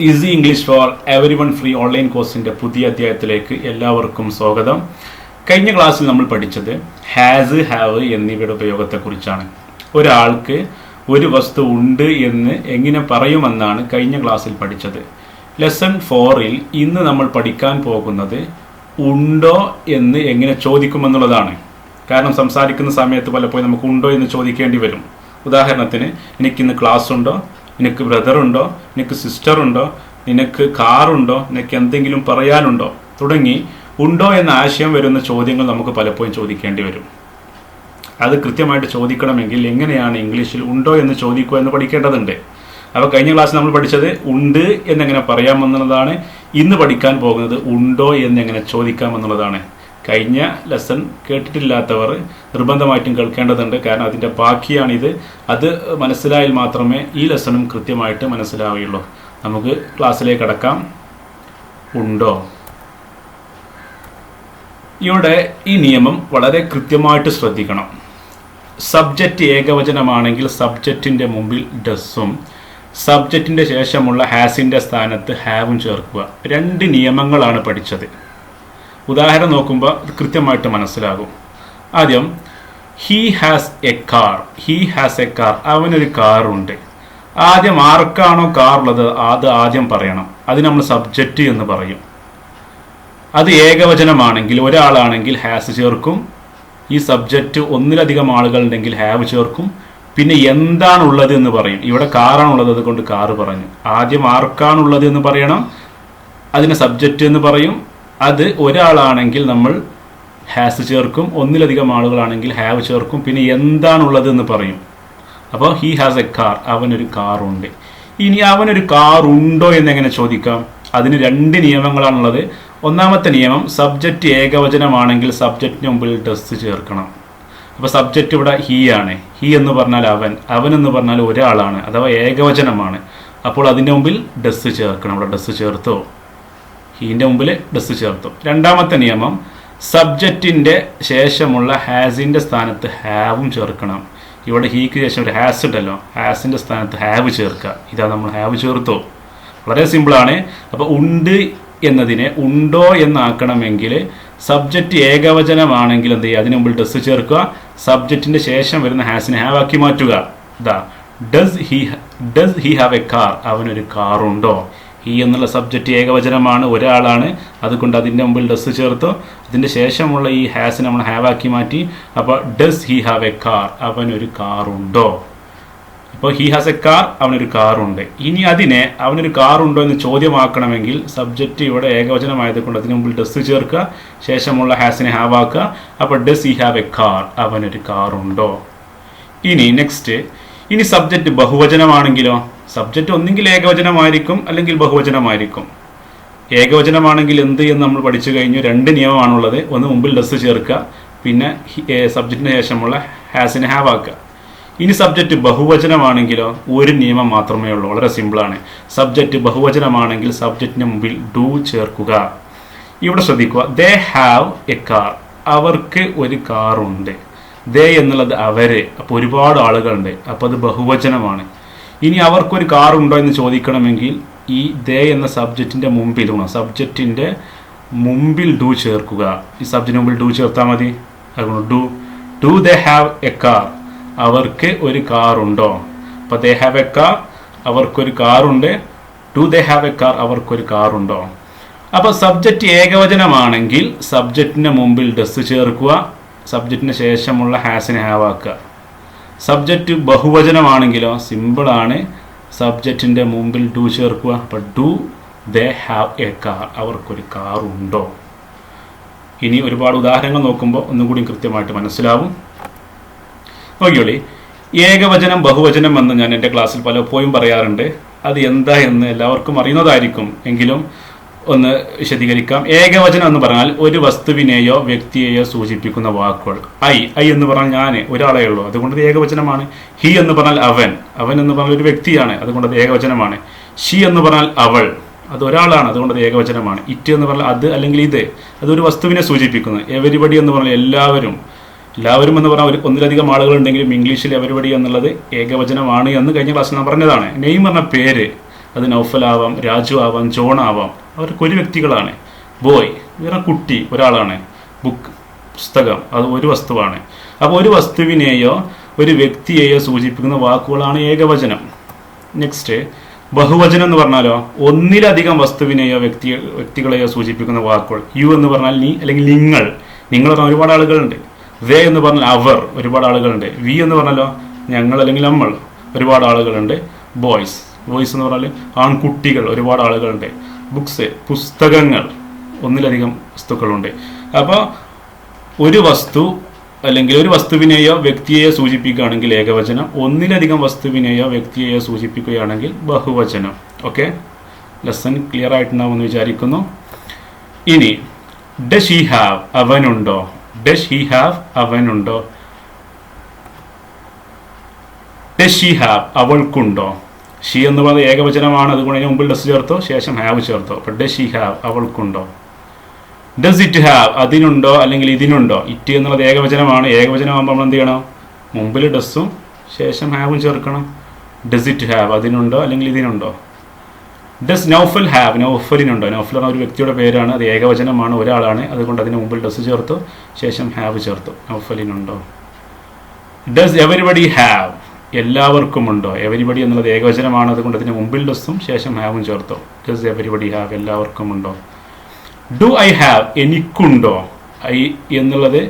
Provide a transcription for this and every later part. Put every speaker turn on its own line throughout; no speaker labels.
Easy English for every one free online കോഴ്സിൻ്റെ പുതിയ അധ്യായത്തിലേക്ക് എല്ലാവർക്കും സ്വാഗതം. കഴിഞ്ഞ ക്ലാസ്സിൽ നമ്മൾ പഠിച്ചത് ഹാസ്, ഹാവ് എന്നിവയുടെ ഉപയോഗത്തെക്കുറിച്ചാണ്. ഒരാൾക്ക് ഒരു വസ്തു ഉണ്ട് എന്ന് എങ്ങനെ പറയുമെന്നാണ് കഴിഞ്ഞ ക്ലാസ്സിൽ പഠിച്ചത്. ലെസൺ 4-ൽ ഇന്ന് നമ്മൾ പഠിക്കാൻ പോകുന്നത് ഉണ്ടോ എന്ന് എങ്ങനെ ചോദിക്കുമെന്നുള്ളതാണ്. കാരണം സംസാരിക്കുന്ന സമയത്ത് പലപ്പോഴും നമുക്ക് ഉണ്ടോ എന്ന് ചോദിക്കേണ്ടി വരും. ഉദാഹരണത്തിന്, എനിക്കിന്ന് ക്ലാസ് ഉണ്ടോ, നിനക്ക് ബ്രദർ ഉണ്ടോ, നിനക്ക് സിസ്റ്റർ ഉണ്ടോ, നിനക്ക് കാറുണ്ടോ, നിനക്ക് എന്തെങ്കിലും പറയാനുണ്ടോ തുടങ്ങി ഉണ്ടോ എന്ന ആശയം വരുന്ന ചോദ്യങ്ങൾ നമുക്ക് പലപ്പോഴും ചോദിക്കേണ്ടി വരും. അത് കൃത്യമായിട്ട് ചോദിക്കണമെങ്കിൽ എങ്ങനെയാണ് ഇംഗ്ലീഷിൽ ഉണ്ടോ എന്ന് ചോദിക്കുക എന്ന് പഠിക്കേണ്ടതുണ്ട്. അപ്പോൾ കഴിഞ്ഞ ക്ലാസ്സിൽ നമ്മൾ പഠിച്ചത് ഉണ്ട് എന്നെങ്ങനെ പറയാമെന്നുള്ളതാണ്. ഇന്ന് പഠിക്കാൻ പോകുന്നത് ഉണ്ടോ എന്നെങ്ങനെ ചോദിക്കാമെന്നുള്ളതാണ്. കഴിഞ്ഞ ലെസൺ കേട്ടിട്ടില്ലാത്തവർ നിർബന്ധമായിട്ടും കേൾക്കേണ്ടതുണ്ട്. കാരണം അതിൻ്റെ ബാക്കിയാണിത്. അത് മനസ്സിലായാൽ മാത്രമേ ഈ ലെസണും കൃത്യമായിട്ട് മനസ്സിലാവുകയുള്ളൂ. നമുക്ക് ക്ലാസ്സിലേക്ക് കടക്കാം. ഉണ്ടോ. ഇവിടെ ഈ നിയമം വളരെ കൃത്യമായിട്ട് ശ്രദ്ധിക്കണം. സബ്ജക്റ്റ് ഏകവചനമാണെങ്കിൽ സബ്ജക്റ്റിൻ്റെ മുമ്പിൽ ഡസും സബ്ജക്റ്റിൻ്റെ ശേഷമുള്ള ഹാസിൻ്റെ സ്ഥാനത്ത് ഹാവും ചേർക്കുക. രണ്ട് നിയമങ്ങളാണ് പഠിച്ചത്. ഉദാഹരണം നോക്കുമ്പോൾ കൃത്യമായിട്ട് മനസ്സിലാകും. ആദ്യം, he has A car. He has A car. അവനൊരു കാറുണ്ട്. ആദ്യം ആർക്കാണോ കാർ ഉള്ളത് അത് ആദ്യം പറയണം. അത് നമ്മൾ സബ്ജക്റ്റ് എന്ന് പറയും. അത് ഏകവചനമാണെങ്കിൽ ഒരാളാണെങ്കിൽ ഹാസ് ചേർക്കും. ഈ സബ്ജക്റ്റ് ഒന്നിലധികം ആളുകളുണ്ടെങ്കിൽ ഹാവ് ചേർക്കും. പിന്നെ എന്താണുള്ളത് എന്ന് പറയും. ഇവിടെ കാറാണുള്ളത്, അതുകൊണ്ട് കാറ് പറഞ്ഞു. ആദ്യം ആർക്കാണുള്ളത് എന്ന് പറയണം, അതിനെ സബ്ജക്റ്റ് എന്ന് പറയും. അത് ഒരാളാണെങ്കിൽ നമ്മൾ ഹാസ് ചേർക്കും, ഒന്നിലധികം ആളുകളാണെങ്കിൽ ഹാവ് ചേർക്കും. പിന്നെ എന്താണുള്ളത് എന്ന് പറയും. അപ്പോൾ ഹീ ഹാസ് എ കാർ. അവനൊരു കാറുണ്ട്. ഇനി അവനൊരു കാറുണ്ടോ എന്നെങ്ങനെ ചോദിക്കാം? അതിന് രണ്ട് നിയമങ്ങളാണുള്ളത്. ഒന്നാമത്തെ നിയമം, സബ്ജക്റ്റ് ഏകവചനമാണെങ്കിൽ സബ്ജക്റ്റിന് മുമ്പിൽ ഡസ് ചേർക്കണം. അപ്പോൾ സബ്ജക്റ്റ് ഇവിടെ ഹീ ആണ്. ഹീ എന്ന് പറഞ്ഞാൽ അവൻ, അവൻ എന്ന് പറഞ്ഞാൽ ഒരാളാണ്, അഥവാ ഏകവചനമാണ്. അപ്പോൾ അതിൻ്റെ മുമ്പിൽ ഡസ് ചേർക്കണം. ഇവിടെ ഡസ് ചേർത്തോ? ഹീൻ്റെ മുമ്പിൽ ഡസ് ചേർത്തു. രണ്ടാമത്തെ നിയമം, സബ്ജക്റ്റിൻ്റെ ശേഷമുള്ള ഹാസിൻ്റെ സ്ഥാനത്ത് ഹാവും ചേർക്കണം. ഇവിടെ ഹീക്ക് ശേഷം ഒരു ഹാസ് ഉണ്ടല്ലോ, ഹാസിൻ്റെ സ്ഥാനത്ത് ഹാവ് ചേർക്കുക. ഇതാ നമ്മൾ ഹാവ് ചേർത്തോ? വളരെ സിമ്പിളാണ്. അപ്പോൾ ഉണ്ട് എന്നതിനെ ഉണ്ടോ എന്നാക്കണമെങ്കിൽ സബ്ജക്റ്റ് ഏകവചനമാണെങ്കിൽ എന്ത് ചെയ്യുക? അതിന് മുമ്പിൽ ഡസ് ചേർക്കുക. സബ്ജക്റ്റിൻ്റെ ശേഷം വരുന്ന ഹാസിനെ ഹാവ് ആക്കി മാറ്റുക. ഇതാ, does he have A car. അവനൊരു കാറുണ്ടോ? ഹി എന്നുള്ള സബ്ജക്റ്റ് ഏകവചനമാണ്, ഒരാളാണ്. അതുകൊണ്ട് അതിൻ്റെ മുമ്പിൽ ഡസ് ചേർത്തു. അതിൻ്റെ ശേഷമുള്ള ഈ ഹാസിനെ നമ്മൾ ഹാവ് ആക്കി മാറ്റി. അപ്പോൾ does he have A car. അവനൊരു കാറുണ്ടോ? അപ്പോൾ ഹി ഹാസ് എ കാർ, അവനൊരു കാറുണ്ട്. ഇനി അതിനെ അവനൊരു കാറുണ്ടോ എന്ന് ചോദ്യമാക്കണമെങ്കിൽ സബ്ജക്റ്റ് ഇവിടെ ഏകവചനമായതുകൊണ്ട് അതിന് മുമ്പിൽ ഡസ് ചേർക്കുക. ശേഷമുള്ള ഹാസിനെ ഹാവ് ആക്കുക. അപ്പോൾ does he have A car. അവനൊരു കാറുണ്ടോ? ഇനി നെക്സ്റ്റ്, ഇനി സബ്ജക്റ്റ് ബഹുവചനമാണെങ്കിലോ? സബ്ജക്റ്റ് ഒന്നെങ്കിൽ ഏകവചനമായിരിക്കും അല്ലെങ്കിൽ ബഹുവചനമായിരിക്കും. ഏകവചനമാണെങ്കിൽ എന്ത് എന്ന് നമ്മൾ പഠിച്ചു കഴിഞ്ഞു. രണ്ട് നിയമമാണുള്ളത്. ഒന്ന്, മുമ്പിൽ ഡസ് ചേർക്കുക. പിന്നെ സബ്ജക്റ്റിന് ശേഷമുള്ള ഹാസിനെ ഹാവ് ആക്കുക. ഇനി സബ്ജക്റ്റ് ബഹുവചനമാണെങ്കിലോ ഒരു നിയമം മാത്രമേ ഉള്ളൂ. വളരെ സിമ്പിളാണ്. സബ്ജക്റ്റ് ബഹുവചനമാണെങ്കിൽ സബ്ജക്റ്റിന് മുമ്പിൽ ഡു ചേർക്കുക. ഇവിടെ ശ്രദ്ധിക്കുക, ദേ ഹാവ് എ കാർ. അവർക്ക് ഒരു കാറുണ്ട്. ദേ എന്നുള്ളത് അവര്, അപ്പോൾ ഒരുപാട് ആളുകളുണ്ട്. അപ്പോൾ അത് ബഹുവചനമാണ്. ഇനി അവർക്കൊരു കാറുണ്ടോ എന്ന് ചോദിക്കണമെങ്കിൽ ഈ ദേ എന്ന സബ്ജക്റ്റിൻ്റെ മുമ്പിൽ സബ്ജക്റ്റിൻ്റെ മുമ്പിൽ ഡു ചേർക്കുക. ഈ സബ്ജക്റ്റിന് മുമ്പിൽ ഡു ചേർത്താൽ മതി. അതുകൊണ്ട് do they have A car. അവർക്ക് ഒരു കാറുണ്ടോ? അപ്പോൾ ദേ ഹാവ് എ കാർ, അവർക്കൊരു കാറുണ്ട്. Do they have A car, അവർക്കൊരു കാറുണ്ടോ? അപ്പോൾ സബ്ജക്റ്റ് ഏകവചനമാണെങ്കിൽ സബ്ജക്റ്റിൻ്റെ മുമ്പിൽ ഡസ് ചേർക്കുക. സബ്ജക്റ്റിന് ശേഷമുള്ള ഹാസിനെ ഹാവ് ആക്കുക. സബ്ജക്റ്റ് ബഹുവചനമാണെങ്കിലോ സിമ്പിളാണ്. സബ്ജക്റ്റിൻ്റെ മുമ്പിൽ ഡു ചേർക്കുക. അപ്പോൾ do they have A car. അവർക്കൊരു കാറുണ്ടോ? ഇനി ഒരുപാട് ഉദാഹരണങ്ങൾ നോക്കുമ്പോൾ ഒന്നും കൂടി കൃത്യമായിട്ട് മനസ്സിലാവും. നോക്കിയോളി, ഏകവചനം ബഹുവചനം എന്ന് ഞാൻ എൻ്റെ ക്ലാസ്സിൽ പലപ്പോഴും പറയാറുണ്ട്. അത് എന്താ എന്ന് എല്ലാവർക്കും അറിയുന്നതായിരിക്കും. എങ്കിലും ഒന്ന് വിശദീകരിക്കാം. ഏകവചനം എന്ന് പറഞ്ഞാൽ ഒരു വസ്തുവിനെയോ വ്യക്തിയെയോ സൂചിപ്പിക്കുന്ന വാക്കുകൾ. ഐ എന്ന് പറഞ്ഞാൽ ഞാൻ, ഒരാളേ ഉള്ളൂ, അതുകൊണ്ട് അത് ഏകവചനമാണ്. ഹി എന്ന് പറഞ്ഞാൽ അവൻ, അവൻ എന്ന് പറഞ്ഞാൽ ഒരു വ്യക്തിയാണ്, അതുകൊണ്ട് അത് ഏകവചനമാണ്. ഷി എന്ന് പറഞ്ഞാൽ അവൾ, അത് ഒരാളാണ്, അതുകൊണ്ട് അത് ഏകവചനമാണ്. ഇറ്റ് എന്ന് പറഞ്ഞാൽ അത് അല്ലെങ്കിൽ ഇത്, അതൊരു വസ്തുവിനെ സൂചിപ്പിക്കുന്നു. എവരിബഡി എന്ന് പറഞ്ഞാൽ എല്ലാവരും, എല്ലാവരും എന്ന് പറഞ്ഞാൽ ഒന്നിലധികം ആളുകളുണ്ടെങ്കിലും ഇംഗ്ലീഷിൽ എവരിബഡി എന്നുള്ളത് ഏകവചനമാണ് എന്ന് കഴിഞ്ഞ ക്ലാസ്സിൽ ഞാൻ പറഞ്ഞതാണ്. നെയിം പറഞ്ഞ പേര്, അത് നൗഫൽ ആവാം, രാജു ആവാം, ജോൺ ആവാം. അവർക്ക് ഒരു വ്യക്തികളാണ്. ബോയ് വേറെ കുട്ടി ഒരാളാണ്. ബുക്ക് പുസ്തകം അത് ഒരു വസ്തുവാണ്. അപ്പോൾ ഒരു വസ്തുവിനെയോ ഒരു വ്യക്തിയെയോ സൂചിപ്പിക്കുന്ന വാക്കുകളാണ് ഏകവചനം. നെക്സ്റ്റ് ബഹുവചനം എന്ന് പറഞ്ഞാലോ ഒന്നിലധികം വസ്തുവിനെയോ വ്യക്തികളെയോ സൂചിപ്പിക്കുന്ന വാക്കുകൾ. യു എന്ന് പറഞ്ഞാൽ നീ അല്ലെങ്കിൽ നിങ്ങൾ പറഞ്ഞാൽ ഒരുപാട് ആളുകളുണ്ട്. ദേ എന്ന് പറഞ്ഞാൽ അവർ ഒരുപാട് ആളുകളുണ്ട്. വി എന്ന് പറഞ്ഞാലോ ഞങ്ങൾ അല്ലെങ്കിൽ നമ്മൾ ഒരുപാട് ആളുകളുണ്ട്. ബോയ്സ് എന്ന് പറഞ്ഞാൽ ആൺകുട്ടികൾ ഒരുപാട് ആളുകളുണ്ട്. ബുക്സ് പുസ്തകങ്ങൾ ഒന്നിലധികം വസ്തുക്കളുണ്ട്. അപ്പോൾ ഒരു വസ്തു അല്ലെങ്കിൽ ഒരു വസ്തുവിനെയോ വ്യക്തിയെയോ സൂചിപ്പിക്കുകയാണെങ്കിൽ ഏകവചനം, ഒന്നിലധികം വസ്തുവിനെയോ വ്യക്തിയെയോ സൂചിപ്പിക്കുകയാണെങ്കിൽ ബഹുവചനം. ഓക്കെ, ലെസൺ ക്ലിയർ ആയിട്ടുണ്ടാവുമെന്ന് വിചാരിക്കുന്നു. ഇനി ഡസ് ഹി ഹാവ് അവനുണ്ടോ, ഡസ് ഹി ഹാവ് അവനുണ്ടോ, ഡസ് ഷീ ഹാവ് അവൾക്കുണ്ടോ. ഷീ എന്ന് പറയുന്നത് ഏകവചനമാണ്, അതുകൊണ്ട് അതിന് മുമ്പിൽ ഡസ് ചേർത്തോ ശേഷം ഹാവ് ചേർത്തോ. അപ്പോൾ ഡസ് ഷീ ഹാവ് അവൾക്കുണ്ടോ. ഡസ് ഇറ്റ് ഹാവ് അതിനുണ്ടോ അല്ലെങ്കിൽ ഇതിനുണ്ടോ. ഇറ്റ് എന്നുള്ളത് ഏകവചനമാണ്. ഏകവചനമാകുമ്പോൾ നമ്മൾ എന്ത് ചെയ്യണം, മുമ്പിൽ ഡസ്സും ശേഷം ഹാവും ചേർക്കണം. ഡസ് ഇറ്റ് ഹാവ് അതിനുണ്ടോ അല്ലെങ്കിൽ ഇതിനുണ്ടോ. ഡസ് നൗഫൽ ഹാവ് നൗഫലിനുണ്ടോ. നൗഫൽ എന്ന ഒരു വ്യക്തിയുടെ പേരാണ്, അത് ഏകവചനമാണ്, ഒരാളാണ്, അതുകൊണ്ട് അതിന് മുമ്പിൽ ഡസ് ചേർത്തു ശേഷം ഹാവ് ചേർത്തു. നൗഫലിനുണ്ടോ. ഡസ് എവരിബഡി ഹാവ് എല്ലാവർക്കുമുണ്ടോ. എവരിബഡി എന്നുള്ളത് ഏകവചനമാണ്, അതുകൊണ്ട് അതിന് മുമ്പിൽ ഡസ്സും ശേഷം ഹാവും ചേർത്തു. ഡസ് എവരിബഡി ഹാവ് എല്ലാവർക്കുമുണ്ടോ. ഡു ഐ ഹാവ് എനിക്കുണ്ടോ. ഐ എന്നുള്ളത്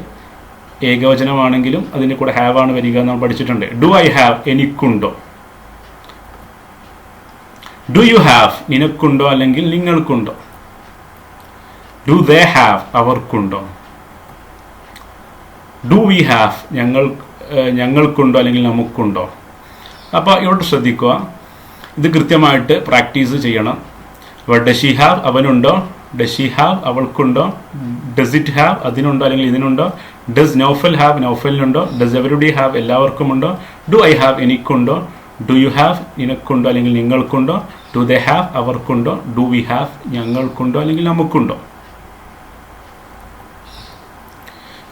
ഏകവചനമാണെങ്കിലും അതിൻ്റെ കൂടെ ഹാവ് ആണ് വരിക എന്ന് നമ്മൾ പഠിച്ചിട്ടുണ്ട്. ഡു ഐ ഹാവ് എനിക്കുണ്ടോ. ഡു യു ഹാവ് നിനക്കുണ്ടോ അല്ലെങ്കിൽ നിങ്ങൾക്കുണ്ടോ. ഡു ദേ ഹാവ് അവർക്കുണ്ടോ. ഡു വി ഹാവ് ഞങ്ങൾക്കുണ്ടോ അല്ലെങ്കിൽ നമുക്കുണ്ടോ. അപ്പോൾ ഇവിടെ ശ്രദ്ധിക്കുക, ഇത് കൃത്യമായിട്ട് പ്രാക്ടീസ് ചെയ്യണം. അപ്പോൾ ഡസ് ഷീ ഹാവ് അവനുണ്ടോ, ഡസ് ഷീ ഹാവ് അവൾക്കുണ്ടോ, ഡസ് ഇറ്റ് ഹാവ് അതിനുണ്ടോ അല്ലെങ്കിൽ ഇതിനുണ്ടോ, ഡസ് നൗഫൽ ഹാവ് നൗഫലിനുണ്ടോ, ഡസ് എവരിബഡി ഹാവ് എല്ലാവർക്കുമുണ്ടോ, ഡു ഐ ഹാവ് എനിക്കുണ്ടോ, ഡു യു ഹാവ് നിനക്കുണ്ടോ അല്ലെങ്കിൽ നിങ്ങൾക്കുണ്ടോ, ഡു ദേ ഹാവ് അവർക്കുണ്ടോ, ഡു വി ഹാവ് ഞങ്ങൾക്കുണ്ടോ അല്ലെങ്കിൽ നമുക്കുണ്ടോ.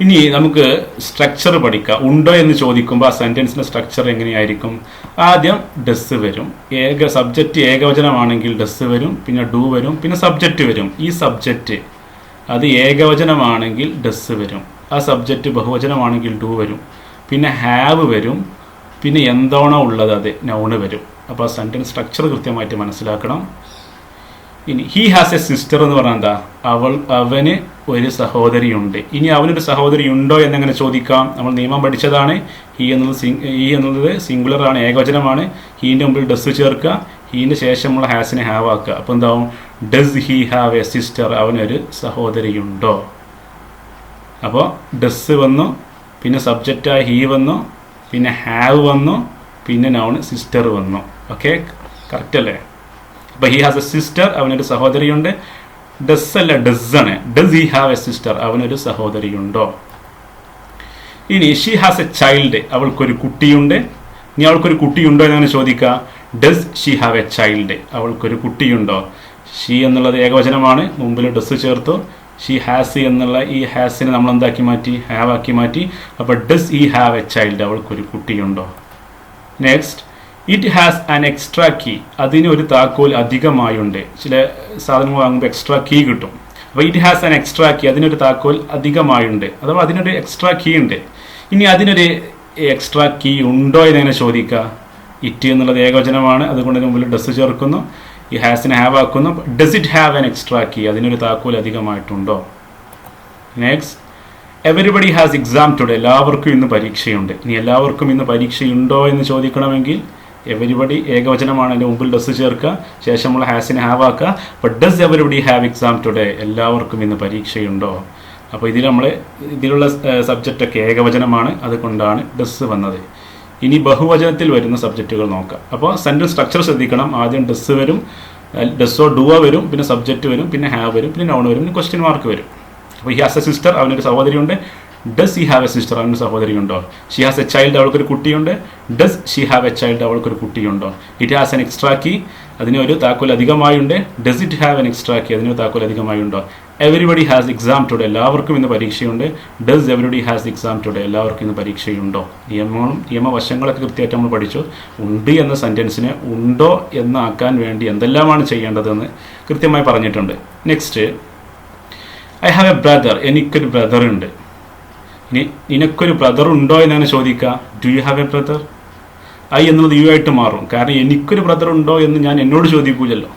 ഇനി നമുക്ക് സ്ട്രക്ചർ പഠിക്കാം. ഉണ്ടോ എന്ന് ചോദിക്കുമ്പോൾ ആ സെൻറ്റൻസിൻ്റെ സ്ട്രക്ചർ എങ്ങനെയായിരിക്കും. ആദ്യം ഡസ് വരും. സബ്ജക്റ്റ് ഏകവചനമാണെങ്കിൽ ഡസ് വരും, പിന്നെ ഡു വരും, പിന്നെ സബ്ജക്റ്റ് വരും. ഈ സബ്ജക്റ്റ് അത് ഏകവചനമാണെങ്കിൽ ഡസ് വരും, ആ സബ്ജക്റ്റ് ബഹുവചനമാണെങ്കിൽ ഡു വരും, പിന്നെ ഹാവ് വരും, പിന്നെ എന്താണോ ഉള്ളത് അത് നൗണ് വരും. അപ്പോൾ ആ സെൻറ്റൻസ് സ്ട്രക്ചർ കൃത്യമായിട്ട് മനസ്സിലാക്കണം. ഇനി ഹി ഹാസ് എ സിസ്റ്റർ എന്ന് പറഞ്ഞാൽ എന്താ, അവന് ഒരു സഹോദരിയുണ്ട്. ഇനി അവനൊരു സഹോദരി ഉണ്ടോ എന്നെങ്ങനെ ചോദിക്കാം. നമ്മൾ നിയമം പഠിച്ചതാണ്. ഹി എന്നുള്ളത് സിംഗുലർ ആണ്, ഏകവചനമാണ്. ഹീൻ്റെ മുമ്പിൽ ഡസ് ചേർക്കുക, ഹീൻ്റെ ശേഷമുള്ള ഹാസിനെ ഹാവ് ആക്കുക. അപ്പോൾ എന്താവും, does he have a sister അവനൊരു സഹോദരിയുണ്ടോ. അപ്പോൾ ഡസ് വന്നു, പിന്നെ സബ്ജക്റ്റായി ഹി വന്നു, പിന്നെ ഹാവ് വന്നു, പിന്നെ നൗൺ സിസ്റ്റർ വന്നു. ഓക്കെ, കറക്റ്റ് അല്ലേ. അപ്പോൾ ഹി ഹാസ് എ സിസ്റ്റർ അവനൊരു സഹോദരിയുണ്ട്. ഡസ് അല്ല ഡസ് ആണ്. Does he have a sister അവനൊരു സഹോദരിയുണ്ടോ. ഇനി ഷീ ഹാസ് എ ചൈൽഡ് അവൾക്കൊരു കുട്ടിയുണ്ട്. ഇനി അവൾക്കൊരു കുട്ടിയുണ്ടോ എന്നാണ് ചോദിക്കുക. Does she have a child അവൾക്കൊരു കുട്ടിയുണ്ടോ. ഷീ എന്നുള്ളത് ഏകവചനമാണ്, മുമ്പിൽ ഡസ് ചേർത്തു. ഷീ ഹാസ് എന്നുള്ള ഈ ഹാസിനെ നമ്മൾ എന്താക്കി മാറ്റി, ഹാവ് ആക്കി മാറ്റി. അപ്പോൾ does he have a child അവൾക്കൊരു കുട്ടിയുണ്ടോ. Next it has an extra key അതിന് ഒരു താക്കോൽ അധികമായുണ്ട്. ചില സാധനങ്ങൾ വാങ്ങുമ്പോൾ എക്സ്ട്രാ കീ കിട്ടും. അപ്പോൾ it has an extra key അതിനൊരു താക്കോൽ അധികമായുണ്ട്, അഥവാ അതിനൊരു എക്സ്ട്രാ കീ ഉണ്ട്. ഇനി അതിനൊരു എക്സ്ട്രാ കീ ഉണ്ടോ എന്നെങ്ങനെ ചോദിക്കുക. ഇറ്റ് എന്നുള്ളത് ഏകവചനമാണ്, അതുകൊണ്ട് മുമ്പിൽ ഡസ് ചേർക്കുന്നു, ഈ ഹാസിനെ ഹാവ് ആക്കുന്നു. Does it have an extra key അതിനൊരു താക്കോൽ അധികമായിട്ടുണ്ടോ. Next everybody has exam today എല്ലാവർക്കും ഇന്ന് പരീക്ഷയുണ്ട്. ഇനി എല്ലാവർക്കും ഇന്ന് പരീക്ഷയുണ്ടോ എന്ന് ചോദിക്കണമെങ്കിൽ എവരിബഡി ഏകവചനമാണ്, അതിൻ്റെ മുമ്പിൽ ഡസ് ചേർക്കുക, ശേഷമുള്ള ഹാസിനെ ഹാവ് ആക്കുക. അപ്പോൾ does everybody have exam today എല്ലാവർക്കും ഇന്ന് പരീക്ഷയുണ്ടോ. അപ്പോൾ ഇതിലുള്ള സബ്ജക്റ്റൊക്കെ ഏകവചനമാണ്, അതുകൊണ്ടാണ് ഡസ് വന്നത്. ഇനി ബഹുവചനത്തിൽ വരുന്ന സബ്ജക്റ്റുകൾ നോക്കാം. അപ്പോൾ സെൻറ്റൻസ് സ്ട്രക്ചർ ശ്രദ്ധിക്കണം. ആദ്യം ഡസ് വരും, ഡസ്സോ ഡുവോ വരും, പിന്നെ സബ്ജക്റ്റ് വരും, പിന്നെ ഹാവ് വരും, പിന്നെ നൗൺ വരും, പിന്നെ ക്വസ്റ്റ്യൻ മാർക്ക് വരും. അപ്പോൾ ഹി ഹാസ് എ സിസ്റ്റർ അവനൊരു സഹോദരിയുണ്ട്. Does he have a sister അവനൊരു സഹോദരിയുണ്ടോ. ഷി ഹാസ് എ ചൈൽഡ് അവൾക്കൊരു കുട്ടിയുണ്ട്. Does she have a child അവൾക്കൊരു കുട്ടിയുണ്ടോ. It has an extra key അതിന് ഒരു താക്കോൽ അധികമായുണ്ട്. Does it have an extra key അതിനൊരു താക്കോൽ അധികമായുണ്ടോ. എവരിബഡി ഹാസ് എക്സാം ടുഡേ, എല്ലാവർക്കും ഇന്ന് പരീക്ഷയുണ്ട്. Does everybody has exam today, എല്ലാവർക്കും ഇന്ന് പരീക്ഷയുണ്ടോ? നിയമവശങ്ങളൊക്കെ കൃത്യമായിട്ട് നമ്മൾ പഠിച്ചു. ഉണ്ട് എന്ന സെൻറ്റൻസിനെ ഉണ്ടോ എന്നാക്കാൻ വേണ്ടി എന്തെല്ലാമാണ് ചെയ്യേണ്ടതെന്ന് കൃത്യമായി പറഞ്ഞിട്ടുണ്ട്. Next, I have a brother, എനിക്കൊരു ബ്രദർ ഉണ്ട്. ഇനി നിനക്കൊരു ബ്രദർ ഉണ്ടോ എന്നാണ് ചോദിക്കുക. Do you have a brother? I എന്നുള്ളത് യു ആയിട്ട് മാറും. കാരണം എനിക്കൊരു ബ്രദർ ഉണ്ടോ എന്ന് ഞാൻ എന്നോട് ചോദിക്കൂലല്ലോ,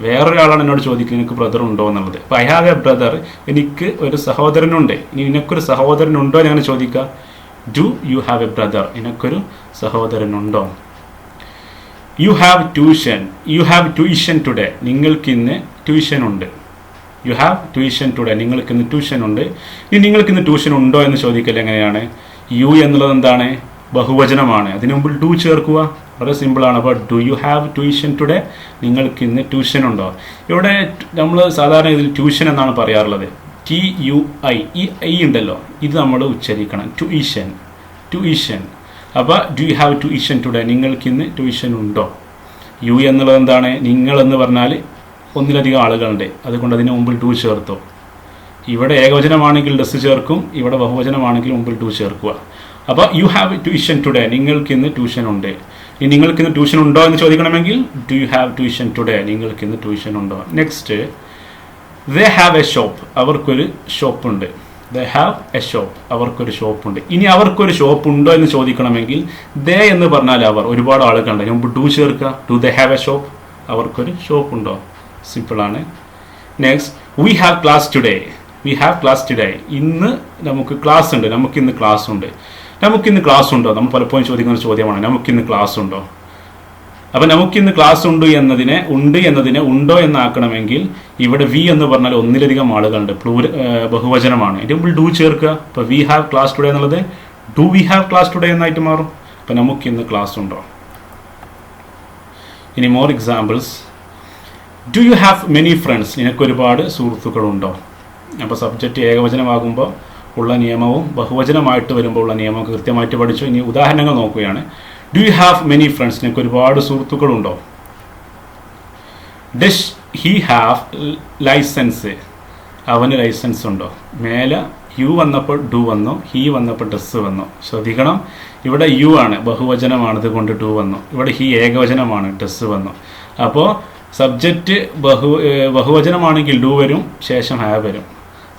വേറൊരാളാണ് എന്നോട് ചോദിക്കുക എനിക്ക് ബ്രദർ ഉണ്ടോ എന്നുള്ളത്. അപ്പോൾ ഐ ഹാവ് എ ബ്രദർ, എനിക്ക് ഒരു സഹോദരനുണ്ട്. ഇനി നിനക്കൊരു സഹോദരനുണ്ടോ എന്നാണ് ചോദിക്കുക. Do you have a brother, നിനക്കൊരു സഹോദരനുണ്ടോ? You have tuition, you have tuition today, നിങ്ങൾക്കിന്ന് ട്യൂഷൻ ഉണ്ട്. യു ഹാവ് ട്യൂഷൻ ടുഡേ, നിങ്ങൾക്കിന്ന് ട്യൂഷൻ ഉണ്ട്. ഇനി നിങ്ങൾക്കിന്ന് ട്യൂഷൻ ഉണ്ടോ എന്ന് ചോദിക്കൽ എങ്ങനെയാണ്? യു എന്നുള്ളത് എന്താണ്? ബഹുവചനമാണ്. അതിന് മുമ്പിൽ ഡു ചേർക്കുക. വളരെ സിമ്പിളാണ്. അപ്പോൾ do you have tuition today, നിങ്ങൾക്കിന്ന് ട്യൂഷൻ ഉണ്ടോ? ഇവിടെ നമ്മൾ സാധാരണ ഇതിൽ ട്യൂഷൻ എന്നാണ് പറയാറുള്ളത്. TUI, ഈ ഐ ഉണ്ടല്ലോ, ഇത് നമ്മൾ ഉച്ചരിക്കണം. Tuition, tuition. അപ്പോൾ do you have tuition today, നിങ്ങൾക്കിന്ന് ട്യൂഷൻ ഉണ്ടോ? യു എന്നുള്ളത് എന്താണ്? നിങ്ങളെന്ന് പറഞ്ഞാൽ ഒന്നിലധികം ആളുകളുണ്ട്, അതുകൊണ്ട് അതിന് മുമ്പിൽ ഡു ചേർത്തു. ഇവിടെ ഏകവചനമാണെങ്കിൽ ഡസ് ചേർക്കും, ഇവിടെ ബഹുവചനമാണെങ്കിൽ മുമ്പിൽ ഡു ചേർക്കുക. അപ്പോൾ യു ഹാവ് ട്യൂഷൻ ടുഡേ, നിങ്ങൾക്കിന്ന് ട്യൂഷൻ ഉണ്ട്. ഇനി നിങ്ങൾക്കിന്ന് ട്യൂഷൻ ഉണ്ടോ എന്ന് ചോദിക്കണമെങ്കിൽ do you have tuition today, നിങ്ങൾക്കിന്ന് ട്യൂഷൻ ഉണ്ടോ? Next, they have a shop, അവർക്കൊരു ഷോപ്പുണ്ട്. ദേ ഹാവ് എ ഷോപ്പ്, അവർക്കൊരു ഷോപ്പുണ്ട്. ഇനി അവർക്കൊരു ഷോപ്പ് ഉണ്ടോ എന്ന് ചോദിക്കണമെങ്കിൽ ദേ എന്ന് പറഞ്ഞാൽ അവർ, ഒരുപാട് ആളുകളുണ്ട്, മുമ്പ് ഡു ചേർക്കുക. Do they have a shop, അവർക്കൊരു ഷോപ്പ് ഉണ്ടോ? സിമ്പിളാണ്. Next, V have class today, V have class today, ഇന്ന് നമുക്ക് ക്ലാസ് ഉണ്ട്, നമുക്കിന്ന് ക്ലാസ് ഉണ്ട്. നമുക്കിന്ന് ക്ലാസ് ഉണ്ടോ? നമ്മൾ പലപ്പോഴും ചോദിക്കുന്ന ചോദ്യമാണ്, നമുക്കിന്ന് ക്ലാസ് ഉണ്ടോ? അപ്പം നമുക്കിന്ന് ക്ലാസ് ഉണ്ട് എന്നതിനെ ഉണ്ടോ എന്നാക്കണമെങ്കിൽ ഇവിടെ വി എന്ന് പറഞ്ഞാൽ ഒന്നിലധികം ആളുകളുണ്ട്, ബഹുവചനമാണ്. ഇതിന് മുമ്പിൽ ഡു ചേർക്കുക. അപ്പോൾ വി ഹാവ് ക്ലാസ് ടുഡേ എന്നുള്ളത് do we have class today എന്നായിട്ട് മാറും. അപ്പം നമുക്കിന്ന് ക്ലാസ് ഉണ്ടോ? ഇനി more examples. Do you have many friends, നിനക്കൊരുപാട് സുഹൃത്തുക്കളുണ്ടോ? അപ്പോൾ സബ്ജക്റ്റ് ഏകവചനമാകുമ്പോൾ ഉള്ള നിയമവും ബഹുവചനമായിട്ട് വരുമ്പോൾ ഉള്ള നിയമമൊക്കെ കൃത്യമായിട്ട് പഠിച്ചു. ഇനി ഉദാഹരണങ്ങൾ നോക്കുകയാണ്. Do you have many friends, നിനക്ക് ഒരുപാട് സുഹൃത്തുക്കളുണ്ടോ? ഡസ് ഹി ഹാവ് ലൈസൻസ്, അവന് ലൈസൻസ് ഉണ്ടോ? മേലെ യു വന്നപ്പോൾ ഡു വന്നു, ഹി വന്നപ്പോൾ ഡസ് വന്നു. ശ്രദ്ധിക്കണം, ഇവിടെ യു ആണ്, ബഹുവചനമാണ്, അതുകൊണ്ട് ഡു വന്നു. ഇവിടെ ഹി ഏകവചനമാണ്, ഡസ് വന്നു. അപ്പോൾ സബ്ജക്റ്റ് ബഹുവചനമാണെങ്കിൽ ഡു വരും, ശേഷം ഹാവ് വരും.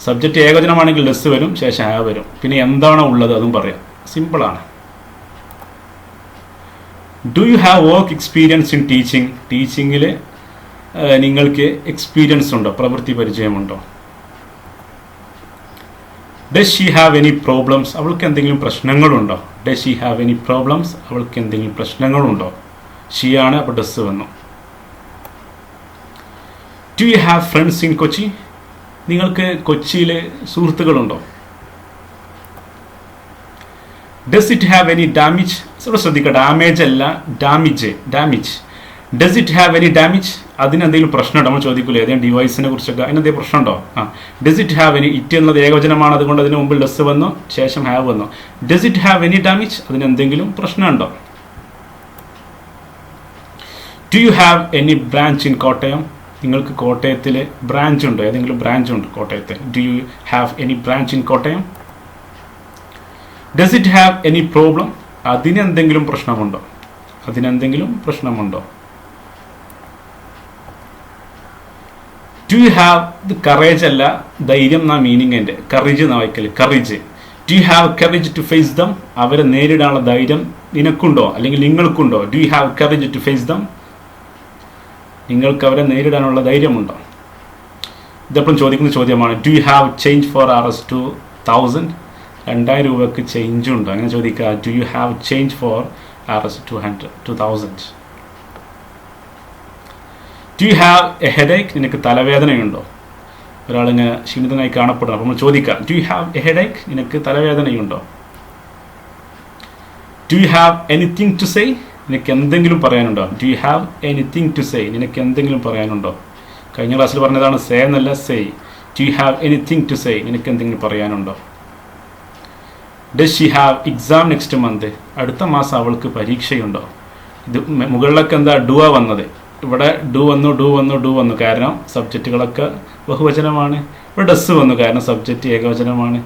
സബ്ജക്റ്റ് ഏകവചനമാണെങ്കിൽ ഡസ് വരും, ശേഷം ഹാവ് വരും. പിന്നെ എന്താണോ ഉള്ളത് അതും പറയാം. സിമ്പിളാണ്. Do you have work experience in teaching, ടീച്ചിങ്ങിൽ നിങ്ങൾക്ക് എക്സ്പീരിയൻസ് ഉണ്ടോ? പ്രവൃത്തി പരിചയമുണ്ടോ? Does she have any problems, അവൾക്ക് എന്തെങ്കിലും പ്രശ്നങ്ങളുണ്ടോ? Does she have any problems, അവൾക്ക് എന്തെങ്കിലും പ്രശ്നങ്ങളുണ്ടോ? ഷീ ആണ്, അപ്പോൾ ഡസ് വന്നു. Do you have friends in Kochi, നിങ്ങൾക്ക് കൊച്ചിയിൽ സുഹൃത്തുക്കളുണ്ടോ? Does it have any damage, ശ്രദ്ധിക്കുക, ഡാമേജ് അല്ല, damage. Does it have any damage, അതിനെന്തെങ്കിലും പ്രശ്നമുണ്ടോ? നമ്മൾ ചോദിക്കില്ലേ ഏതെങ്കിലും ഡിവൈസിനെ കുറിച്ചൊക്കെ, അതിനെന്തെങ്കിലും പ്രശ്നമുണ്ടോ? Does it have any, it എന്നത് ഏകവചനമാണ്, അതുകൊണ്ട് അതിന് മുമ്പിൽ ഡസ് വന്നു, ശേഷം ഹാവ് വന്നു. Does it have any damage, അതിനെന്തെങ്കിലും പ്രശ്നമുണ്ടോ? Do you have any branch in Kottayam, നിങ്ങൾക്ക് കോട്ടയത്തിൽ ബ്രാഞ്ച് ഉണ്ടോ? ഏതെങ്കിലും ബ്രാഞ്ച് ഉണ്ട് കോട്ടയത്തിൽ? Do you have any branch in Kottayam? Does it have any problem, അതിനെന്തെങ്കിലും പ്രശ്നമുണ്ടോ? അതിനെന്തെങ്കിലും പ്രശ്നമുണ്ടോ? ഡു യു ഹാവ്, ഇത് കറേജ് അല്ല, ധൈര്യം എന്നാ മീനിങ് എൻ്റെ, കറേജ് എന്നാ വായിക്കല്, courage. Do you have courage to face them, അവരെ നേരിടാനുള്ള ധൈര്യം നിനക്കുണ്ടോ അല്ലെങ്കിൽ നിങ്ങൾക്കുണ്ടോ? Do you have courage to face them, നിങ്ങൾക്ക് അവരെ നേരിടാനുള്ള ധൈര്യമുണ്ടോ? ഇതെപ്പോഴും ചോദിക്കുന്ന ചോദ്യമാണ്. Do you have change for RS 2000, 2000 രൂപയ്ക്ക് ചേഞ്ച് ഉണ്ടോ? അങ്ങനെ ചോദിക്കുക. Do you have change for RS 2000. Do you have a headache, നിനക്ക് തലവേദനയുണ്ടോ? ഒരാളിങ്ങനെ ക്ഷീണിതനായി കാണപ്പെടുന്നു, അപ്പോൾ നമ്മൾ ചോദിക്കുക. Do you have a headache, നിനക്ക് തലവേദനയുണ്ടോ? Do you have anything to say, നിനക്ക് എന്തെങ്കിലും പറയാനുണ്ടോ? Do you have anything to say, നിനക്ക് എന്തെങ്കിലും പറയാനുണ്ടോ? കഴിഞ്ഞ ക്ലാസ്സിൽ പറഞ്ഞതാണ് സേ എന്നല്ല, say. Do you have anything to say, നിനക്ക് എന്തെങ്കിലും പറയാനുണ്ടോ? Does she have exam next month, അടുത്ത മാസം അവൾക്ക് പരീക്ഷയുണ്ടോ? ഇത് മുകളിലൊക്കെ എന്താ ഡുവാ വന്നത്, ഇവിടെ ഡു വന്നു. കാരണം സബ്ജക്റ്റുകളൊക്കെ ബഹുവചനമാണ്. ഇവിടെ ഡസ് വന്നു, കാരണം സബ്ജക്റ്റ് ഏകവചനമാണ്.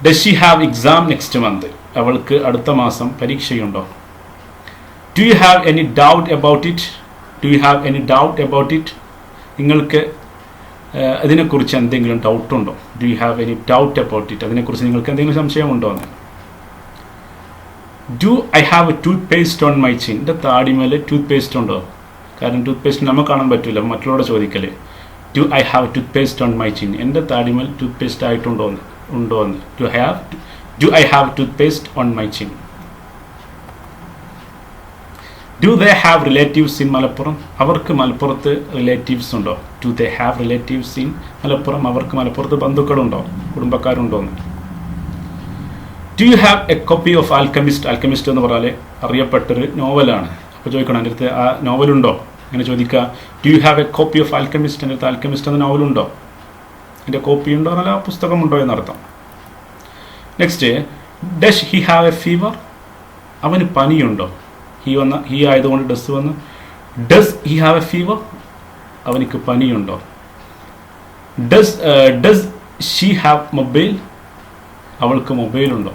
Does she have exam next month? അവൾക്ക് അടുത്ത മാസം പരീക്ഷയുണ്ടോ? Do you have any doubt about it? Do you have any doubt about it? നിങ്ങൾക്ക് അതിനെക്കുറിച്ച് എന്തെങ്കിലും ഡൗട്ടുണ്ടോ? Do you have any doubt about it? അതിനെക്കുറിച്ച് നിങ്ങൾക്ക് എന്തെങ്കിലും സംശയമുണ്ടോ എന്ന്. Do I have a toothpaste on my chin? എൻ്റെ താടിമേൽ ടൂത്ത് പേസ്റ്റ് ഉണ്ടോ? കാരണം ടൂത്ത് പേസ്റ്റ് നമുക്ക് കാണാൻ പറ്റില്ല, മറ്റുള്ളവരുടെ ചോദിക്കല്. Do I have toothpaste on my chin? എൻ്റെ താടിമേൽ ടൂത്ത് പേസ്റ്റ് ആയിട്ടുണ്ടോ എന്ന്. Do I have toothpaste on my chin? Do they have relatives in Malappuram? അവർക്ക് മലപ്പുറത്ത് റിലേറ്റീവ്സ് ഉണ്ടോ? Do they have relatives in Malappuram? അവർക്ക് മലപ്പുറത്ത് ബന്ധുക്കളുണ്ടോ, കുടുംബക്കാരുണ്ടോ എന്ന്. Do you have a copy of Alchemist? Alchemist എന്ന് പറഞ്ഞാൽ അറിയപ്പെട്ടൊരു നോവലാണ്. അപ്പോൾ ചോദിക്കണം, എൻ്റെ അടുത്ത് ആ നോവലുണ്ടോ? അങ്ങനെ ചോദിക്കുക. Do you have a copy of alchemist? എൻ്റെ അടുത്ത് ആൽക്കമിസ്റ്റ് എന്ന നോവലുണ്ടോ? എൻ്റെ കോപ്പി ഉണ്ടോ എന്നല്ല, പുസ്തകമുണ്ടോ എന്നർത്ഥം. Next, does he have a fever? അവന് പനിയുണ്ടോ? ഹി ആയതുകൊണ്ട് ഡസ് വന്ന്. Does he have a fever? അവനിക്ക് പനിയുണ്ടോ? Does she have mobile? അവൾക്ക് മൊബൈലുണ്ടോ?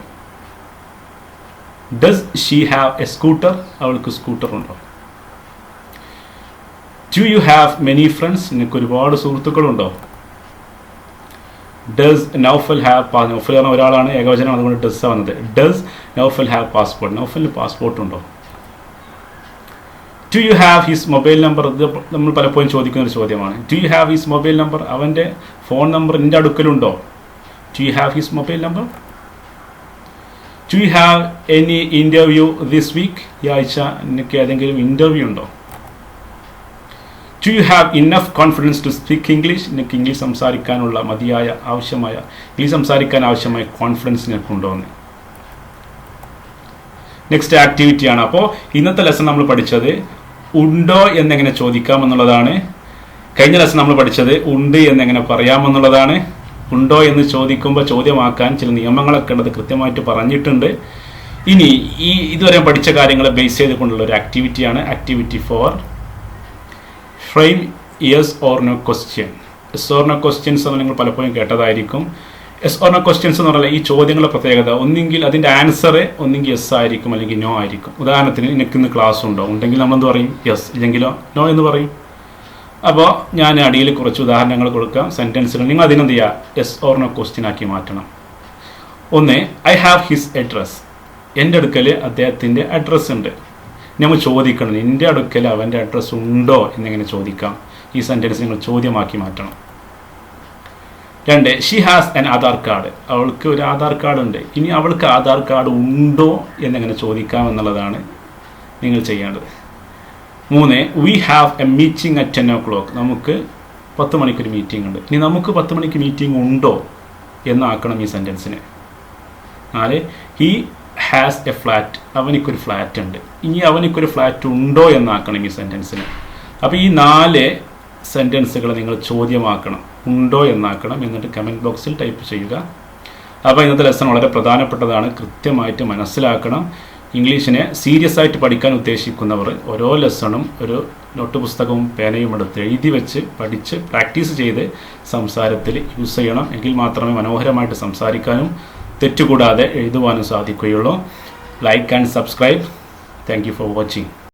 Does she have a scooter? അവൾക്ക് സ്കൂട്ടർ ഉണ്ടോ? Do you have many friends? നിനക്ക് ഒരുപാട് സുഹൃത്തുക്കളുണ്ടോ? ഡസ് നൗഫൽ ഹാവ് നൗഫൽ പറഞ്ഞ ഒരാളാണ്, ഏകവചനം, അതുകൊണ്ട് ഡസ് വന്നത്. Does Naufal have passport? നൗഫലിന് പാസ്പോർട്ട് ഉണ്ടോ? Do you have his mobile number? ഇത് നമ്മൾ പലപ്പോഴും ചോദിക്കുന്ന ഒരു ചോദ്യമാണ്. Do you have his mobile number? അവൻ്റെ ഫോൺ നമ്പർ നിൻ്റെ അടുക്കലുണ്ടോ? Do you have his mobile number? Do you have any interview this week? ഈ ആഴ്ച നിനക്ക് ഏതെങ്കിലും ഇൻ്റർവ്യൂ ഉണ്ടോ? Do you have enough confidence to speak English? നിനക്ക് ഇംഗ്ലീഷ് സംസാരിക്കാനുള്ള ഇംഗ്ലീഷ് സംസാരിക്കാൻ ആവശ്യമായ കോൺഫിഡൻസ് നിനക്കുണ്ടോ എന്ന്. നെക്സ്റ്റ് ആക്ടിവിറ്റിയാണ്. അപ്പോൾ ഇന്നത്തെ ലെസൺ നമ്മൾ പഠിച്ചത് ഉണ്ടോ എന്നെങ്ങനെ ചോദിക്കാമെന്നുള്ളതാണ്. കഴിഞ്ഞ ലെസൺ നമ്മൾ പഠിച്ചത് ഉണ്ട് എന്നെങ്ങനെ പറയാമെന്നുള്ളതാണ്. ഉണ്ടോ എന്ന് ചോദിക്കുമ്പോൾ ചോദ്യമാക്കാൻ ചില നിയമങ്ങളൊക്കെ ഉള്ളത് കൃത്യമായിട്ട് പറഞ്ഞിട്ടുണ്ട്. ഇനി ഇതുവരെ പഠിച്ച കാര്യങ്ങളെ ബേസ് ചെയ്തുകൊണ്ടുള്ള ഒരു ആക്ടിവിറ്റിയാണ് activity 4. Frame yes or no question. Yes or no questions എന്ന് നിങ്ങൾ പലപ്പോഴും കേട്ടതായിരിക്കും. യെസ് ഓർ നോ ക്വസ്റ്റ്യൻസ് എന്ന് പറഞ്ഞാൽ ഈ ചോദ്യങ്ങളുടെ പ്രത്യേകത ഒന്നെങ്കിൽ അതിൻ്റെ ആൻസർ ഒന്നെങ്കിൽ യെസ് ആയിരിക്കും അല്ലെങ്കിൽ നോ ആയിരിക്കും. ഉദാഹരണത്തിന് നിനക്ക് ഇന്ന് ക്ലാസ് ഉണ്ടോ? ഉണ്ടെങ്കിൽ നമ്മളെന്ത് പറയും? യെസ്. ഇല്ലെങ്കിലോ നോ എന്ന് പറയും. അപ്പോൾ ഞാൻ അടിയിൽ കുറച്ച് ഉദാഹരണങ്ങൾ കൊടുക്കാം, സെൻറ്റൻസുകൾ. നിങ്ങൾ അതിനെന്ത് ചെയ്യുക? യെസ് ഓർ നോ ക്വസ്റ്റ്യൻ ആക്കി മാറ്റണം. ഒന്ന്, ഐ ഹാവ് ഹിസ് അഡ്രസ്. എൻ്റെ അടുക്കൽ അദ്ദേഹത്തിൻ്റെ അഡ്രസ്സ് ഉണ്ട്. നമ്മൾ ചോദിക്കണം, നിൻ്റെ അടുക്കൽ അവൻ്റെ അഡ്രസ്സ് ഉണ്ടോ എന്നെങ്ങനെ ചോദിക്കാം? ഈ സെൻറ്റൻസ് നിങ്ങൾ ചോദ്യമാക്കി മാറ്റണം. 2, she has an Aadhaar card. അവൾക്ക് ഒരു ആധാർ കാർഡ് ഉണ്ട്. ഇനി അവൾക്ക് ആധാർ കാർഡ് ഉണ്ടോ എന്നെങ്ങനെ ചോദിക്കാം എന്നുള്ളതാണ് നിങ്ങൾ ചെയ്യേണ്ടത്. 3, we have A meeting at 10 o'clock. നമുക്ക് 10 മണിക്കൊരു മീറ്റിംഗ് ഉണ്ട്. ഇനി നമുക്ക് 10 മണിക്ക് മീറ്റിംഗ് ഉണ്ടോ എന്നാക്കണം ഈ സെൻറ്റൻസിന്. 4, ഹി ഹാസ് എ ഫ്ലാറ്റ്. അവനിക്കൊരു ഫ്ലാറ്റ് ഉണ്ട്. ഇനി അവനിക്കൊരു ഫ്ലാറ്റ് ഉണ്ടോ എന്നാക്കണം ഈ സെൻറ്റൻസിന്. അപ്പോൾ ഈ 4 സെൻറ്റൻസുകൾ നിങ്ങൾ ചോദ്യമാക്കണം, ഉണ്ടോ എന്നാക്കണം. എന്നിട്ട് കമൻറ്റ് ബോക്സിൽ ടൈപ്പ് ചെയ്യുക. അപ്പോൾ ഇന്നത്തെ ലെസൺ വളരെ പ്രധാനപ്പെട്ടതാണ്, കൃത്യമായിട്ട് മനസ്സിലാക്കണം. ഇംഗ്ലീഷിനെ സീരിയസ് ആയിട്ട് പഠിക്കാൻ ഉദ്ദേശിക്കുന്നവർ ഓരോ ലെസണും ഒരു നോട്ട് പുസ്തകവും പേനയും എടുത്ത് എഴുതി വെച്ച് പഠിച്ച് പ്രാക്ടീസ് ചെയ്ത് സംസാരത്തിൽ യൂസ് ചെയ്യണം. എങ്കിൽ മാത്രമേ മനോഹരമായിട്ട് സംസാരിക്കാനും തെറ്റുകൂടാതെ എഴുതുവാനും സാധിക്കുകയുള്ളൂ. Like and subscribe. Thank you for watching.